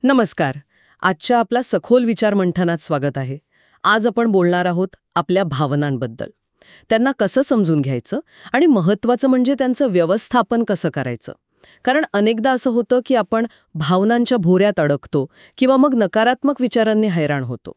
नमस्कार. आजच्या आपला सखोल विचार मंथनात स्वागत आहे. आज आपण बोलणार आहोत आपल्या भावनांबद्दल. त्यांना कसं समजून घ्यायचं आणि महत्त्वाचं म्हणजे त्यांचं व्यवस्थापन कसं करायचं. कारण अनेकदा असं होतं की आपण भावनांच्या भोऱ्यात अडकतो किंवा मग नकारात्मक विचारांनी हैराण होतो.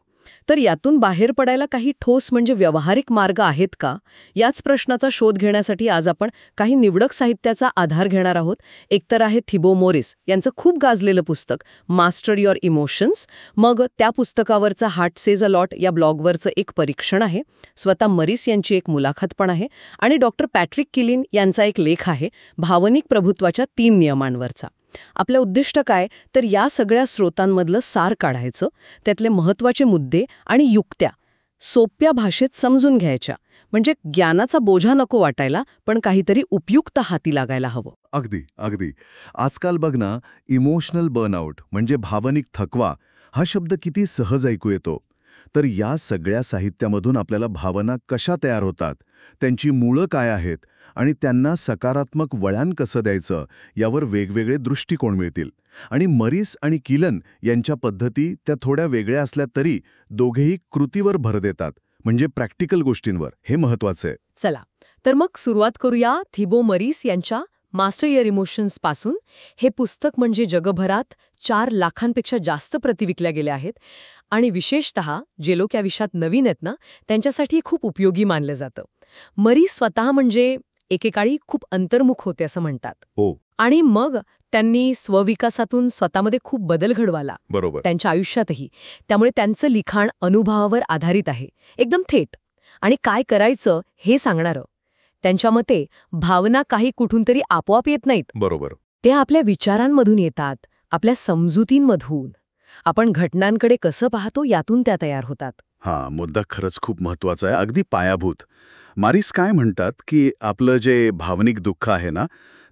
तर यातून बाहेर पडायला काही ठोस म्हणजे व्यावहारिक मार्ग आहेत का? याच प्रश्नाचा शोध घेण्यासाठी आज आपण काही निवडक साहित्याचा आधार घेणार आहोत. एकतर आहे थिबो मोरिस यांचं खूप गाजलेलं पुस्तक मास्टर युअर इमोशन्स. मग त्या पुस्तकावरचं हार्ट सेज अ लॉट या ब्लॉगवरचं एक परीक्षण आहे. स्वतः मरिस यांची एक मुलाखत पण आहे. आणि डॉक्टर पॅट्रिक किलिन यांचा एक लेख आहे भावनिक प्रभुत्वाच्या 3 नियमांवरचा. आपलं उद्दिष्ट काय तर या सगळ्या स्रोतांमधलं सार काढायचं, त्यातले महत्त्वाचे मुद्दे आणि युक्त्या सोप्या भाषेत समजून घ्यायच्या. म्हणजे ज्ञानाचा बोझा नको वाटायला, पण काहीतरी उपयुक्त हाती लागायला हवं. अगदी अगदी. आजकाल बघ ना, इमोशनल बर्नआउट म्हणजे भावनिक थकवा हा शब्द किती सहज ऐकू येतो. तर या सगळ्या साहित्यामधून आपल्याला भावना कशा तयार होतात, त्यांची मुळं काय आहेत आणि त्यांना सकारात्मक वळण कसं द्यायचं यावर वेगवेगळे दृष्टिकोन मिळतील. आणि मरिस आणि किलन यांच्या पद्धती त्या थोड्या वेगळ्या असल्या तरी दोघेही कृतीवर भर देतात, म्हणजे प्रॅक्टिकल गोष्टींवर. हे महत्वाचं आहे. चला तर मग सुरुवात करूया थिबो मरिस यांच्या मास्टर युअर इमोशन्स पासून. हे पुस्तक म्हणजे जगभरात 4 लाखांपेक्षा जास्त प्रती विकल्या गेल्या आहेत आणि विशेषतः जे लोक या विषयात नवीन आहेत ना, त्यांच्यासाठी खूप उपयोगी मानलं जातं. मरिस स्वतः म्हणजे एकेकाळी खूप अंतर्मुख होते असं म्हणतात. हो, आणि मग त्यांनी स्वविकासातून स्वतःमध्ये खूप बदल घडवाला बरोबर. त्यांच्या आयुष्यातही. त्यामुळे त्यांचं लिखाण अनुभवावर आधारित आहे, एकदम थेट. आणि काय करायचं हे सांगणारं. त्यांच्या मते भावना काही कुठून तरी आपोआप येत नाहीत. बरोबर. त्या आपल्या विचारांमधून येतात, आपल्या समजुतींमधून. आपण घटनांकडे कसं पाहतो यातून त्या तयार होतात. हा मुद्दा खरंच खूप महत्वाचा आहे, अगदी पायाभूत. मारिस काय म्हणतात की आपलं जे भावनिक दुःख आहे ना,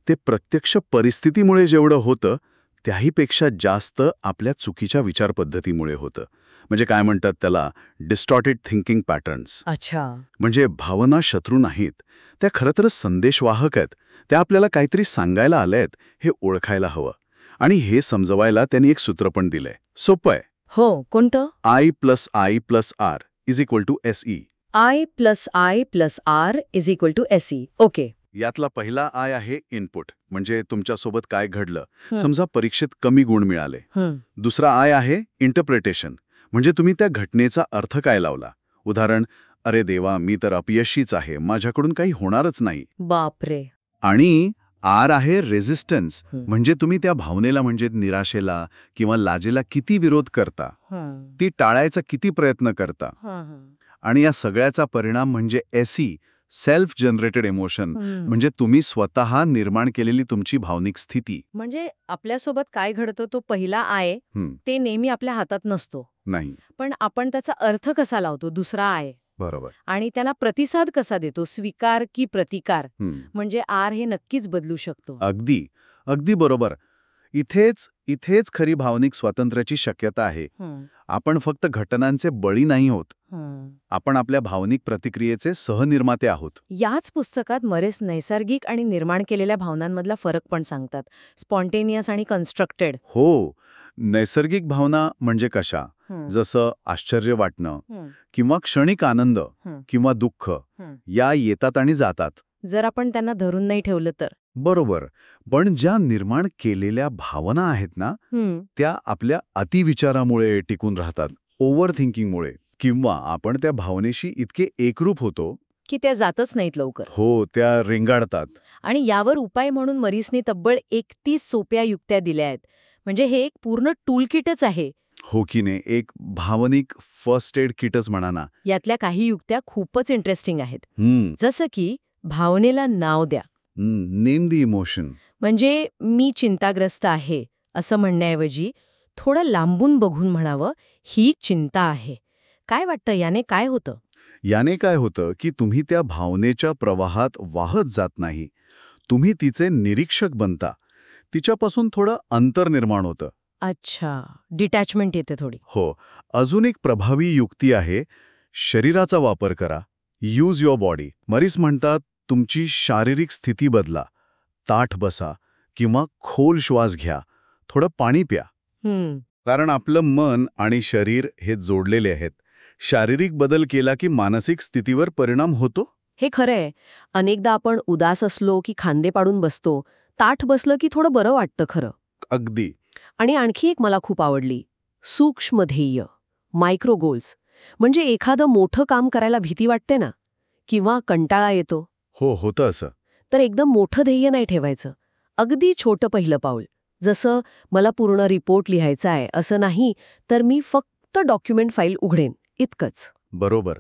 ते प्रत्यक्ष परिस्थितीमुळे जेवढं होतं त्याहीपेक्षा जास्त आपल्या चुकीच्या विचारपद्धतीमुळे होतं. म्हणजे काय म्हणतात त्याला, डिस्टॉर्टेड थिंकिंग पॅटर्न्स. अच्छा. म्हणजे भावना शत्रू नाहीत, त्या खरं तर संदेशवाहक आहेत. त्या आपल्याला काहीतरी सांगायला आल्यात हे ओळखायला हवं. आणि हे समजवायला त्यांनी एक सूत्र पण दिलंय. सोपं आहे. हो, कोणतं? I+I+R =SE. I+I+R=SE. ओके. यातला पहिला आय आहे इनपुट, म्हणजे तुमच्यासोबत काय घडलं. समजा परीक्षेत कमी गुण मिळाले. दुसरा आय आहे इंटरप्रिटेशन, म्हणजे तुम्ही त्या घटनेचा अर्थ काय लावला. उदाहरण, अरे देवा, मी तर अपयशीच आहे, माझ्याकडून काही होणारच नाही. बापरे. आणि आर आहे रेझिस्टन्स, म्हणजे तुम्ही त्या भावनेला म्हणजे निराशेला किंवा लाजेला किती विरोध करता, ती टाळायचा किती प्रयत्न करता. आणि या सगळ्याचा परिणाम म्हणजे SE सेल्फ जनरेटेड इमोशन, म्हणजे तुम्ही स्वतः निर्माण केलेली तुमची भावनिक स्थिती. म्हणजे आपल्यासोबत काय घडतं तो पहिला आय ते नेहमी आपल्या हातात नसतो. नाही. पण आपण त्याचा अर्थ कसा लावतो, दुसरा आय. बरोबर. आणि त्याला प्रतिसाद कसा देतो, स्वीकार की प्रतिकार, म्हणजे आर हे नक्कीच बदलू शकतो. अगदी अगदी बरोबर. इथेच खरी भावनिक स्वातंत्र्याची शक्यता आहे. आपण फक्त घटनांचे बळी नाही होत, आपण आपल्या भावनिक प्रतिक्रियेचे सहनिर्माते आहोत. याच पुस्तकात मरिस नैसर्गिक आणि निर्माण केलेल्या भावनांमधला फरक पण सांगतात, स्पॉन्टेनियस आणि कन्स्ट्रक्टेड. हो, नैसर्गिक भावना म्हणजे कशा, जसं आश्चर्य वाटणं किंवा क्षणिक आनंद किंवा दुःख, या येतात आणि जातात जर आपण त्यांना धरून नाही ठेवलं तर. बरोबर. पण ज्या निर्माण केलेल्या भावना आहेत ना, त्या आपल्या अतिविचारामुळे टिकून राहतात, ओव्हर थिंकिंगमुळे, किंवा आपण त्या भावनेशी इतके एकरूप होतो की त्या जातच नाहीत लवकर. हो, त्या रेंगाळतात. आणि यावर उपाय म्हणून मरिसने तब्बल 31 सोप्या युक्त्या दिल्या आहेत. म्हणजे हे एक पूर्ण टूलकिटच आहे. हो की नाही, एक भावनिक फर्स्ट एड किटच म्हणा ना. यातल्या काही युक्त्या खूपच इंटरेस्टिंग आहेत. जसं की भावनेला नाव द्या. Name the emotion. म्हणजे मी चिंताग्रस्त आहे असं म्हणण्याऐवजी थोडं लांबून बघून म्हणावं, ही चिंता आहे. काय वाटतं याने काय होतं? याने काय होतं की तुम्ही त्या भावनेच्या प्रवाहात वाहत जात नाही, तुम्ही तिचे निरीक्षक बनता. तिच्यापासून थोडं अंतर निर्माण होतं. अच्छा, डिटॅचमेंट येते थोडी. हो. अजून एक प्रभावी युक्ती आहे, शरीराचा वापर करा. Use your body. मरिस म्हणतात, तुमची शारीरिक स्थिती बदला. ताठ बसा किंवा खोल श्वास घ्या, थोडं पाणी प्या. कारण आपलं मन आणि शरीर हे जोडलेले आहेत. शारीरिक बदल केला की मानसिक स्थितीवर परिणाम होतो? हे खरंय. अनेकदा आपण उदास असलो की खांदे पाडून बसतो, ताठ बसलं की थोडं बरं वाटतं खरं. अगदी. आणि आणखी एक मला खूप आवडली, सूक्ष्म ध्येय, मायक्रो गोल्स. म्हणजे एखादं मोठं काम करायला भीती वाटते ना, किंवा कंटाळा येतो, हो, होतं असं. तर एकदम मोठं ध्येय नाही ठेवायचं. अगदी छोटं पहिलं पाऊल. जसं मला पूर्ण रिपोर्ट लिहायचा आहे असं नाही, तर मी फक्त डॉक्युमेंट फाईल उघडेन इतकंच. बरोबर.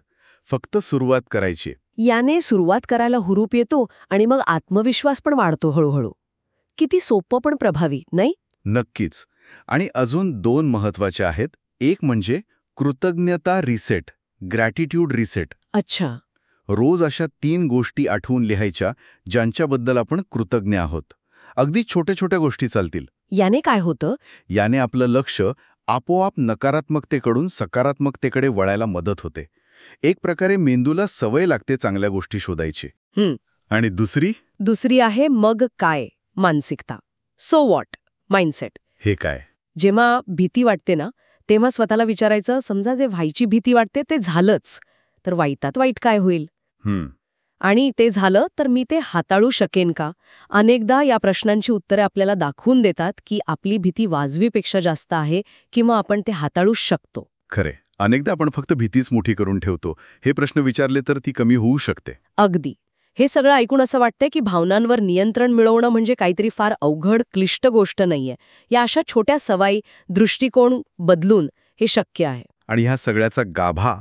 फक्त सुरुवात करायची. याने सुरुवात करायला हुरूप येतो आणि मग आत्मविश्वास पण वाढतो हळूहळू. किती सोपं पण प्रभावी, नाही? नक्कीच. आणि अजून 2 महत्वाचे आहेत. एक म्हणजे कृतज्ञता रिसेट, ग्रॅटिट्यूड रिसेट. अच्छा. रोज अशा 3 गोष्टी आठवून लिहायच्या ज्यांच्याबद्दल आपण कृतज्ञ आहोत. अगदी छोट्या छोट्या गोष्टी चालतील. याने काय होतं? याने आपलं लक्ष आपोआप नकारात्मकतेकडून सकारात्मकतेकडे वळायला मदत होते. एक प्रकारे मेंदूला सवय लागते चांगल्या गोष्टी शोधायची. हं. आणि दुसरी आहे मग काय, मानसिकता. So what, mindset. हे काय? जेव्हा भीती वाटते ना, तेव्हा स्वतःला विचारायचं, समजा जे व्हायची भीती वाटते ते झालंच, तर वाईटात वाईट काय होईल? आणि ते झालं तर मी ते हाताळू शकेन का? अनेकदा या प्रश्नांची उत्तरे आपल्याला दाखवून देतात की आपली भीती वाजवीपेक्षा जास्त आहे किंवा आपण ते हाताळूच शकतो. खरे. अनेकदा आपण फक्त भीतीच मोठी करून ठेवतो. हे प्रश्न विचारले तर ती कमी होऊ शकते. अगदी. हे सगळं ऐकून असं वाटतंय की भावनांवर नियंत्रण मिळवणं म्हणजे काहीतरी फार अवघड, क्लिष्ट गोष्ट नाहीये. या अशा छोट्या सवयी, दृष्टिकोन बदलून हे शक्य आहे. आणि ह्या सगळ्याचा गाभा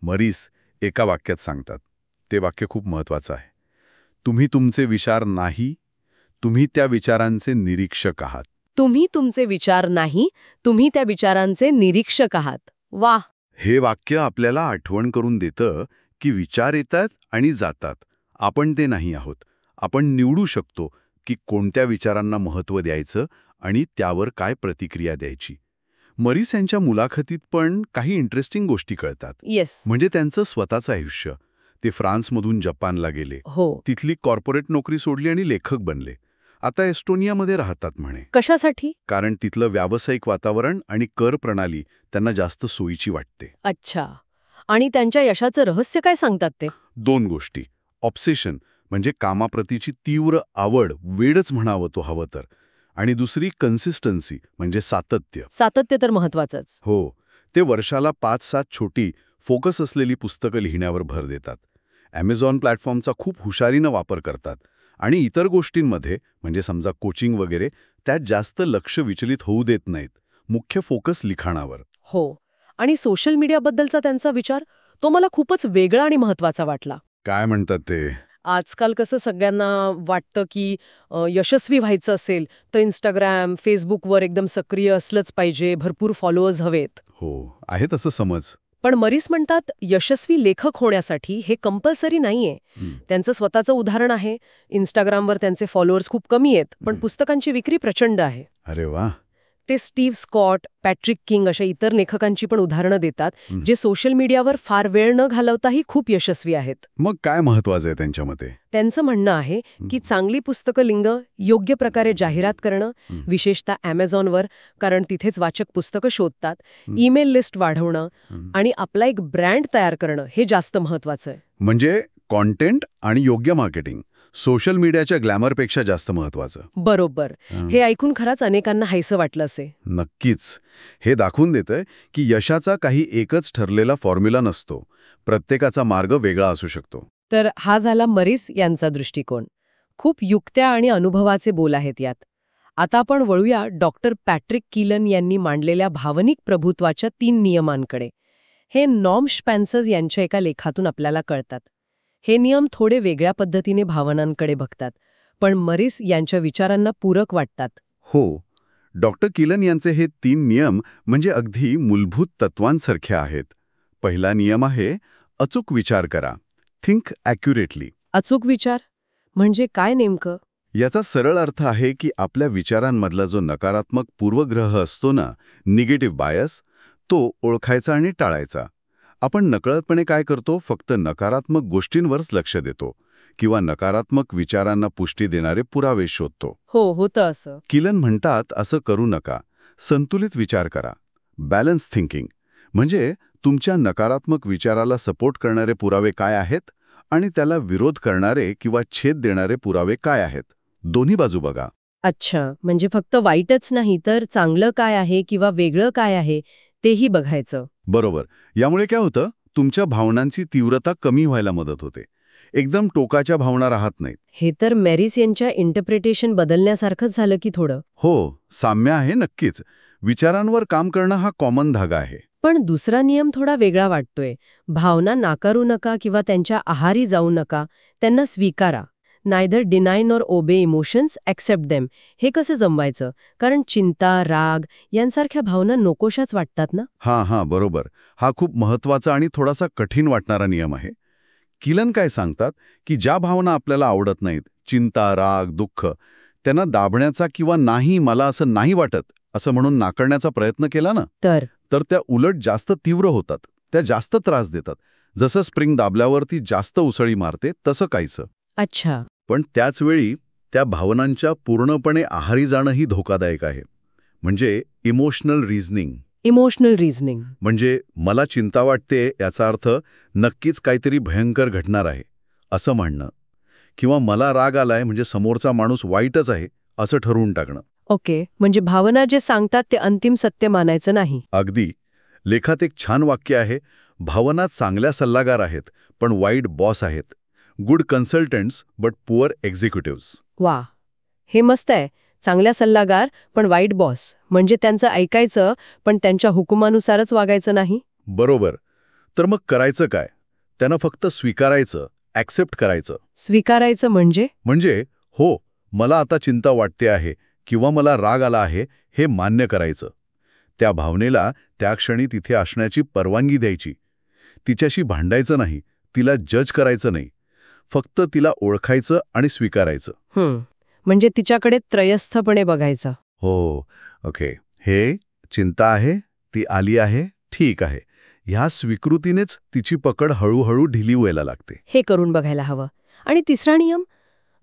मरीस एका वाक्यात सांगतात. ते वाक्य खूप महत्वाचं आहे. तुम्ही तुमचे विचार नाही, तुम्ही त्या विचारांचे निरीक्षक आहात. तुम्ही तुमचे विचार नाही, तुम्ही त्या विचारांचे निरीक्षक आहात. वाह! हे वाक्य आपल्याला आठवण करून देतं की विचार येतात आणि जातात. आपण ते नाही आहोत. आपण निवडू शकतो की कोणत्या विचारांना महत्त्व द्यायचं आणि त्यावर काय प्रतिक्रिया द्यायची. मरीस यांच्या मुलाखतीत पण काही इंटरेस्टिंग गोष्टी कळतात. येस. म्हणजे त्यांचं स्वतःचं आयुष्य. ते फ्रान्समधून जपानला गेले. हो. तिथली कॉर्पोरेट नोकरी सोडली आणि लेखक बनले. आता एस्टोनियामध्ये राहतात म्हणे. कशासाठी? कारण तिथलं व्यावसायिक वातावरण आणि कर प्रणाली त्यांना जास्त सोयीची वाटते. अच्छा. आणि त्यांच्या यशाचं रहस्य काय सांगतात ते? 2 गोष्टी. ऑब्सेशन म्हणजे कामाप्रतीची तीव्र आवड, वेडच म्हणावं तो हवं तर. आणि दुसरी कन्सिस्टन्सी म्हणजे सातत्य. सातत्य तर महत्वाचंच. हो. ते वर्षाला 5-7 छोटी, फोकस असलेली पुस्तकं लिहिण्यावर भर देतात. Amazon प्लॅटफॉर्मचा खूप हुशारीनं वापर करतात. आणि इतर गोष्टींमध्ये, म्हणजे समजा कोचिंग वगैरे, त्यात जास्त लक्ष विचलित होऊ देत नाहीत. मुख्य फोकस लिखाणावर. हो. आणि सोशल मीडियाबद्दलचा त्यांचा विचार, तो मला खूपच वेगळा आणि महत्वाचा वाटला. काय म्हणतात ते? आजकाल कसं सगळ्यांना वाटतं की यशस्वी व्हायचं असेल तर इंस्टाग्राम, फेसबुकवर एकदम सक्रिय असलंच पाहिजे, भरपूर फॉलोअर्स हवेत. हो, आहे तसं समज. पण मरीस म्हणतात यशस्वी लेखक होण्यासाठी हे कंपल्सरी नाहीये. त्यांचं स्वतःचं उदाहरण आहे. इंस्टाग्रामवर त्यांचे फॉलोअर्स खूप कमी आहेत, पण पुस्तकांची विक्री प्रचंड आहे. अरे वा. ते स्टीव्ह स्कॉट, पॅट्रिक किंग अशा इतर लेखकांची पण उदाहरणं देतात, जे सोशल मीडियावर फार वेळ न घालवताही खूप यशस्वी आहेत. मग काय महत्वाचं आहे त्यांच्या मते? त्यांचं म्हणणं आहे की चांगली पुस्तकं योग्य प्रकारे जाहिरात करणं, विशेषतः Amazonवर, कारण तिथेच वाचक पुस्तकं शोधतात, ईमेल लिस्ट वाढवणं आणि आपला एक ब्रँड तयार करणं हे जास्त महत्वाचं आहे. म्हणजे कॉन्टेंट आणि योग्य मार्केटिंग सोशल मीडियाच्या ग्लॅमरपेक्षा जास्त महत्वाचं. बरोबर. हे ऐकून खरंच अनेकांना हायसं वाटलं असे. नक्कीच. हे दाखवून देतंय की यशाचा काही एकच ठरलेला फॉर्म्युला नसतो. प्रत्येकाचा मार्ग वेगळा असू शकतो. तर हा झाला मरीस यांचा दृष्टिकोन. खूप युक्त्या आणि अनुभवाचे बोल आहेत यात. आता आपण वळूया डॉक्टर पॅट्रिक किलन यांनी मांडलेल्या भावनिक प्रभुत्वाच्या 3 नियमांकडे. हे नॉर्म स्पेन्सर यांच्या एका लेखातून आपल्याला कळतात. हे नियम थोडे वेगळ्या पद्धतीने भावनांकडे बघतात, पण मरीस यांच्या विचारांना पूरक वाटतात. हो. डॉक्टर किलन यांचे हे 3 नियम म्हणजे अगदी मूलभूत तत्वांसारखे आहेत. पहिला नियम आहे अचूक विचार करा. Think accurately. अचूक विचार म्हणजे काय नेमकं? याचा सरळ अर्थ आहे की आपल्या विचारांमधला जो नकारात्मक पूर्वग्रह असतो ना, निगेटिव्ह बायस, तो ओळखायचा आणि टाळायचा. आपण नकळतपणे काय करतो? फक्त नकारात्मक गोष्टींवरच लक्ष देतो किंवा नकारात्मक विचारांना पुष्टी देणारे पुरावे शोधतो. हो, होतं असं. किलन म्हणतात असं करू नका. संतुलित विचार करा. बॅलन्स थिंकिंग म्हणजे तुमच्या नकारात्मक विचाराला सपोर्ट करणारे पुरावे काय आहेत आणि त्याला विरोध करणारे किंवा छेद देणारे पुरावे काय आहेत. दोन्ही बाजू बघा. अच्छा, म्हणजे फक्त वाईटच नाही तर चांगलं काय आहे किंवा वेगळं काय आहे तेही बघायचं. बरोबर. यामुळे काय होतं, तुमच्या भावनांची तीव्रता कमी व्हायला मदत होते. एकदम टोकाच्या भावना राहत नाहीत. हे तर मॅरिस यांच्या इंटरप्रिटेशन बदलण्यासारखंच झालं की थोडं. हो, साम्य आहे नक्कीच. विचारांवर काम करणं हा कॉमन धागा आहे. पण दुसरा नियम थोडा वेगळा वाटतोय. भावना नाकारू नका किंवा त्यांच्या आहारी जाऊ नका, त्यांना स्वीकारा. Neither deny nor obey emotions, accept them. हे कसं जमवायचं? कारण चिंता, राग यांसारख्या भावना नकोशाच वाटतात ना. हां, बरोबर. हा खूप महत्वाचा आणि थोडासा कठीण वाटणारा नियम आहे. किलन काय सांगतात की ज्या भावना आपल्याला आवडत नाहीत, चिंता, राग, दुःख, त्यांना दाबण्याचा किंवा नाही, मला असं नाही वाटत असं म्हणून नाकारण्याचा प्रयत्न केला ना, तर त्या उलट जास्त तीव्र होतात. त्या जास्त त्रास देतात. जसं स्प्रिंग दाबल्यावर ती जास्त उसळी मारते तसं काहीचं. अच्छा. पण त्याच वेळी त्या भावनांच्या पूर्णपणे आहारी जाणंही धोकादायक आहे. म्हणजे इमोशनल रिझनिंग. इमोशनल रिझनिंग म्हणजे मला चिंता वाटते याचा अर्थ नक्कीच काहीतरी भयंकर घडणार आहे असं म्हणणं, किंवा मला राग आलाय म्हणजे समोरचा माणूस वाईटच आहे असं ठरवून टाकणं. ओके, म्हणजे भावना जे सांगतात ते अंतिम सत्य मानायचं नाही. अगदी. लेखात एक छान वाक्य आहे, भावना चांगल्या सल्लागार आहेत पण वाईट बॉस आहेत. Good consultants but poor executives. वा, हे मस्त आहे. चांगल्या सल्लागार पण वाईट बॉस, म्हणजे त्यांचं ऐकायचं पण त्यांच्या हुकुमानुसारच वागायचं नाही. बरोबर. तर मग करायचं काय? त्यांना फक्त स्वीकारायचं, ॲक्सेप्ट करायचं. स्वीकारायचं म्हणजे हो, मला आता चिंता वाटते आहे किंवा मला राग आला आहे हे मान्य करायचं. त्या भावनेला त्या क्षणी तिथे असण्याची परवानगी द्यायची. तिच्याशी भांडायचं नाही, तिला जज करायचं नाही, फक्त तिला ओळखायचं आणि स्वीकारायचं. म्हणजे तिच्याकडे त्रयस्थपणे बघायचं. हो, ओके, हे चिंता आहे, ती आली आहे, ठीक आहे. ह्या स्वीकृतीनेच तिची पकड हळूहळू ढिली व्हायला लागते. हे करून बघायला हवं. आणि तिसरा नियम,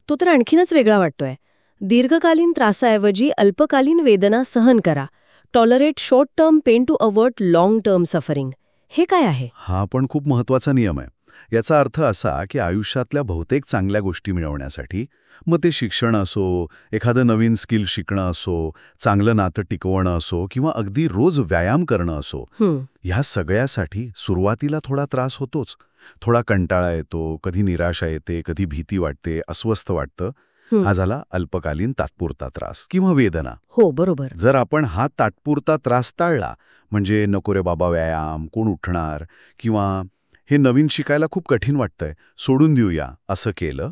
तो तर आणखीनच वेगळा वाटतोय. दीर्घकालीन त्रासाऐवजी अल्पकालीन वेदना सहन करा. Tolerate short term pain to avert long term suffering. हे काय आहे? हा पण खूप महत्वाचा नियम आहे. याचा अर्थ असा की आयुष्यातल्या बहुतेक चांगल्या गोष्टी मिळवण्यासाठी, मग ते शिक्षण असो, एखादं नवीन स्किल शिकणं असो, चांगलं नातं टिकवणं असो किंवा अगदी रोज व्यायाम करणं असो, ह्या सगळ्यासाठी सुरुवातीला थोडा त्रास होतोच. थोडा कंटाळा येतो, कधी निराशा येते, कधी भीती वाटते, अस्वस्थ वाटतं. हा झाला अल्पकालीन तात्पुरता त्रास किंवा वेदना. हो, बरोबर. जर आपण हा तात्पुरता त्रास टाळला, म्हणजे नको रे बाबा व्यायाम, कोण उठणार, किंवा हे नवीन शिकायला खूप कठीण वाटतंय, सोडून देऊया, असं केलं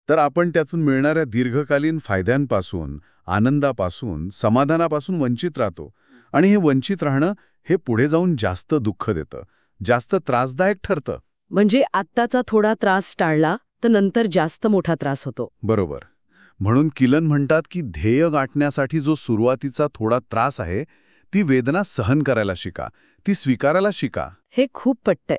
तर आपण त्यातून मिळणाऱ्या दीर्घकालीन फायद्यांपासून, आनंदापासून, समाधानापासून वंचित राहतो. आणि हे वंचित राहणं हे पुढे जाऊन जास्त दुःख देतं, जास्त त्रासदायक ठरतं. म्हणजे आत्ताचा थोडा त्रास टाळला तर नंतर जास्त मोठा त्रास होतो. बरोबर. म्हणून किलन म्हणतात की ध्येय गाठण्यासाठी जो सुरुवातीचा थोडा त्रास आहे, ती वेदना सहन करायला शिका, ती स्वीकारायला शिका. हे खूप पटतंय.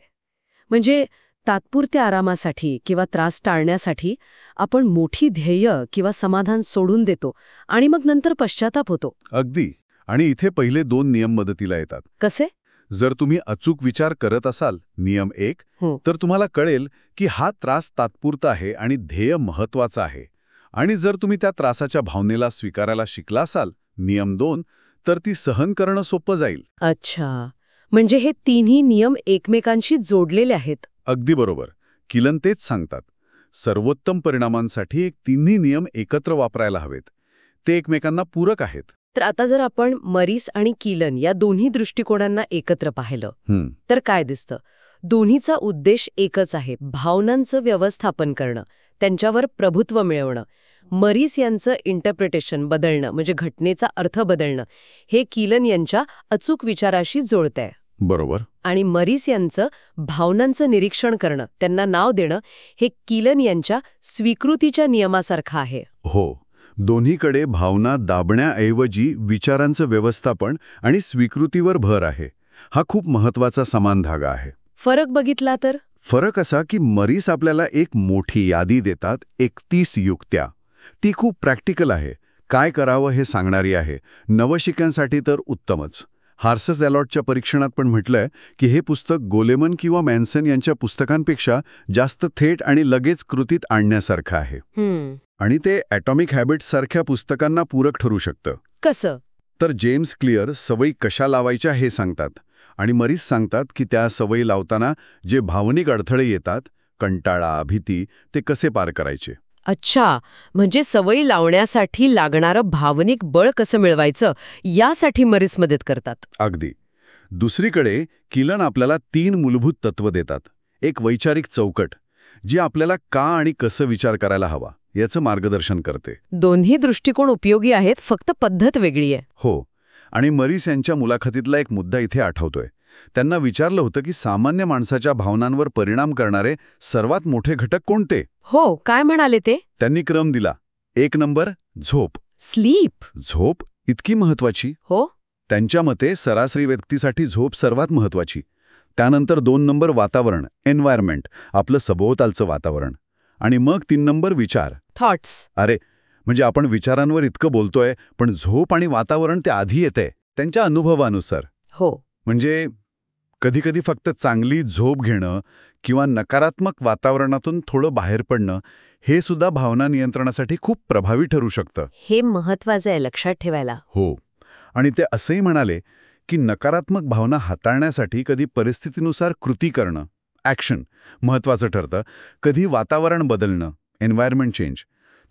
म्हणजे तात्पुरत्या आरामासाठी किंवा त्रास टाळण्यासाठी आपण मोठी ध्येय किंवा समाधान सोडून देतो आणि मग नंतर पश्चाताप होतो. अगदी. आणि इथे पहिले 2 नियम मदतीला येतात. कसे? जर तुम्ही अचूक विचार करत असाल, नियम 1, तर तुम्हाला कळेल की हा त्रास तात्पुरता आहे आणि ध्येय महत्वाचं आहे. आणि जर तुम्ही त्या त्रासाच्या भावनेला स्वीकारायला शिकला असाल, नियम 2, तर ती सहन करणं सोपं जाईल. अच्छा, म्हणजे हे तिन्ही नियम एकमेकांशी जोडलेले आहेत. अगदी बरोबर. किलन तेच सांगतात. सर्वोत्तम परिणामांसाठी तिन्ही नियम एकत्र वापरायला हवेत. ते एकमेकांना पूरक आहेत. तर आता जर आपण मरीस आणि किलन या दोन्ही दृष्टिकोनांना एकत्र पाहिलं तर काय दिसतं? दोन्हीचा उद्देश एकच आहे, भावनांचं व्यवस्थापन करणं, त्यांच्यावर प्रभुत्व मिळवणं. मरीस यांचं इंटरप्रिटेशन बदलणं म्हणजे घटनेचा अर्थ बदलणं, हे किलन यांच्या अचूक विचाराशी जोडतंय. बरोबर. आणि मरीस यांचं भावनांचं निरीक्षण करणं, त्यांना नाव देणं, हे किलन यांच्या स्वीकृतीच्या नियमासारखं आहे. हो, दोन्हीकडे भावना दाबण्याऐवजी विचारांचं व्यवस्थापन आणि स्वीकृतीवर भर आहे. हा खूप महत्वाचा समान धागा आहे. फरक बघितला तर? फरक असा की मरीस आपल्याला एक मोठी यादी देतात, 31 युक्त्या. ती खूप प्रॅक्टिकल आहे, काय करावं हे सांगणारी आहे. नवशिक्यांसाठी तर उत्तमच. हार्सस ॲलॉटच्या परीक्षणात पण म्हटलंय की हे पुस्तक गोलेमन किंवा मॅन्सन यांच्या पुस्तकांपेक्षा जास्त थेट आणि लगेच कृतीत आणण्यासारखं आहे. आणि ते ॲटॉमिक हॅबिट्स सारख्या पुस्तकांना पूरक ठरू शकतं. कसं? तर जेम्स क्लिअर सवयी कशा लावायच्या हे सांगतात, आणि मरीस सांगतात की त्या सवयी लावताना जे भावनिक अडथळे येतात, कंटाळा, भीती, ते कसे पार करायचे. अच्छा, म्हणजे सवयी लावण्यासाठी लागणारं भावनिक बळ कसं मिळवायचं यासाठी मरीस मदत करतात. अगदी. दुसरीकडे किलन आपल्याला 3 मूलभूत तत्व देतात. एक वैचारिक चौकट, जी आपल्याला का आणि कसं विचार करायला हवा याचं मार्गदर्शन करते. दोन्ही दृष्टिकोन उपयोगी आहेत, फक्त पद्धत वेगळी आहे. हो. आणि मरीस यांच्या मुलाखतीतला एक मुद्दा इथे आठवतोय. त्यांना विचारलं होतं की सामान्य माणसाच्या भावनांवर परिणाम करणारे सर्वात मोठे घटक कोणते. हो, काय म्हणाले ते? त्यांनी क्रम दिला. 1 नंबर झोप. स्लीप. झोप इतकी महत्वाची? हो. त्यांच्या मते सरासरी व्यक्तीसाठी झोप सर्वात महत्वाची. त्यानंतर 2 नंबर वातावरण, एन्व्हायरमेंट, आपलं सभोवतालचं वातावरण. आणि मग 3 नंबर विचार. थॉट्स. अरे, म्हणजे आपण विचारांवर इतकं बोलतोय, पण झोप आणि वातावरण ते आधी येतंय त्यांच्या अनुभवानुसार. हो. म्हणजे कधीकधी फक्त चांगली झोप घेणं किंवा नकारात्मक वातावरणातून थोडं बाहेर पडणं, हे सुद्धा भावना नियंत्रणासाठी खूप प्रभावी ठरू शकतं. हे महत्वाचं आहे लक्षात ठेवायला. हो. आणि ते असंही म्हणाले की नकारात्मक भावना हाताळण्यासाठी कधी परिस्थितीनुसार कृती करणं, ॲक्शन, महत्वाचं ठरतं. कधी वातावरण बदलणं, एन्व्हायरमेंट चेंज,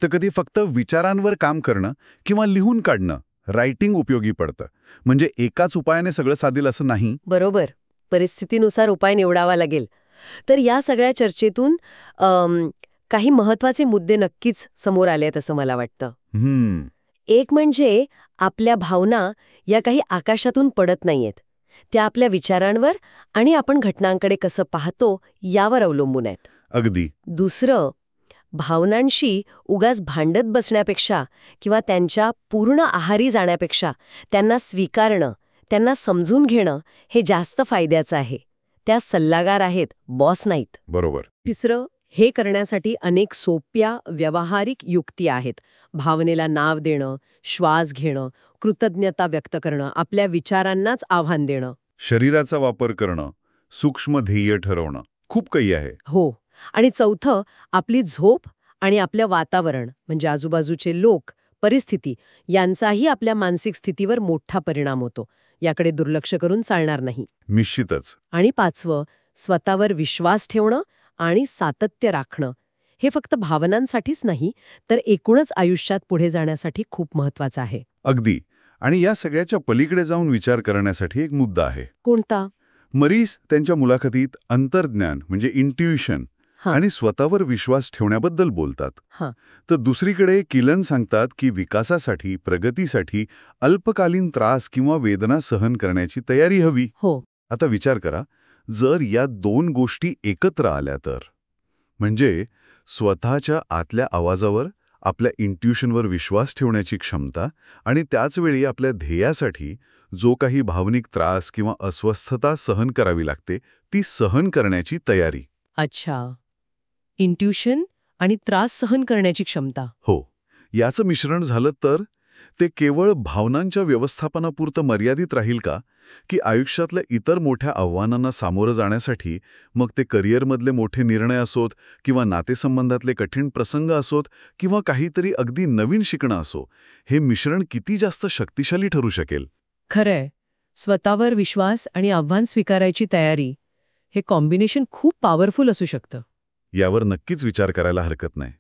तर कधी फक्त विचारांवर काम करणं किंवा लिहून काढणं, रायटिंग उपयोगी पडतं. म्हणजे एकाच उपायाने सगळं साधेल असं नाही. बरोबर. परिस्थितीनुसार उपाय निवडावा लागेल. तर या सगळ्या चर्चेतून काही महत्वाचे मुद्दे नक्कीच समोर आले आहेत असं मला वाटतं. एक म्हणजे आपल्या भावना या काही आकाशातून पडत नाहीयेत. त्या आपल्या विचारांवर आणि आपण घटनांकडे कसं पाहतो यावर अवलंबून आहेत. अगदी. दुसरं, भावनांशी उगाच भांडत बसण्यापेक्षा किंवा त्यांच्या पूर्ण आहारी जाण्यापेक्षा त्यांना स्वीकारणं, त्यांना समजून घेणं हे जास्त फायद्याचं आहे. त्या सल्लागार आहेत, बॉस नाहीत. बरोबर. तिसरं, हे करण्यासाठी अनेक सोप्या व्यावहारिक युक्ती आहेत. भावनेला नाव देणं, श्वास घेणं, कृतज्ञता व्यक्त करणं, आपल्या विचारांनाच आव्हान देणं. शरीराचा वापर करणं, सूक्ष्म ध्येय ठरवणं, खूप काही आहे. हो. आणि चौथं, आपली झोप आणि आपलं वातावरण म्हणजे आजूबाजूचे लोक, परिस्थिती यांचाही आपल्या मानसिक स्थितीवर मोठा परिणाम होतो. याकडे दुर्लक्ष करून चालणार नाही. निश्चितच. आणि पाचवं, स्वतःवर विश्वास ठेवणं आणि सातत्य राखणं. हे फक्त भावनांसाठीच नाही, तर एकूणच आयुष्यात पुढे जाण्यासाठी खूप महत्वाचं आहे. अगदी. आणि या सगळ्याच्या पलीकडे जाऊन विचार करण्यासाठी एक मुद्दा आहे. कोणता? मरीस त्यांच्या मुलाखतीत अंतर्ज्ञान म्हणजे इंट्युइशन आणि स्वतःवर विश्वास ठेवण्याबद्दल बोलतात. तर दुसरीकडे किलन सांगतात की विकासासाठी, प्रगतीसाठी अल्पकालीन त्रास किंवा वेदना सहन करण्याची तयारी हवी. हो. आता विचार करा, जर या 2 गोष्टी एकत्र आल्या तर, म्हणजे स्वतःच्या आतल्या आवाजावर, आपल्या इंट्युशनवर विश्वास ठेवण्याची क्षमता आणि त्याचवेळी आपल्या ध्येयासाठी जो काही भावनिक त्रास किंवा अस्वस्थता सहन करावी लागते, ती सहन करण्याची तयारी. अच्छा. इंट्युशन आणि त्रास सहन करण्याची क्षमता. हो. याचं मिश्रण झालं तर ते केवळ भावनांच्या व्यवस्थापनापुरतं मर्यादित राहील का, की आयुष्यातल्या इतर मोठ्या आव्हानांना सामोरं जाण्यासाठी, मग ते करिअरमधले मोठे निर्णय असोत किंवा नातेसंबंधातले कठीण प्रसंग असोत किंवा काहीतरी अगदी नवीन शिकणं असो, हे मिश्रण किती जास्त शक्तिशाली ठरू शकेल? खरंय. स्वतःवर विश्वास आणि आव्हान स्वीकारायची तयारी, हे कॉम्बिनेशन खूप पॉवरफुल असू शकतं. यावर नक्कीच विचार करायला हरकत नाही.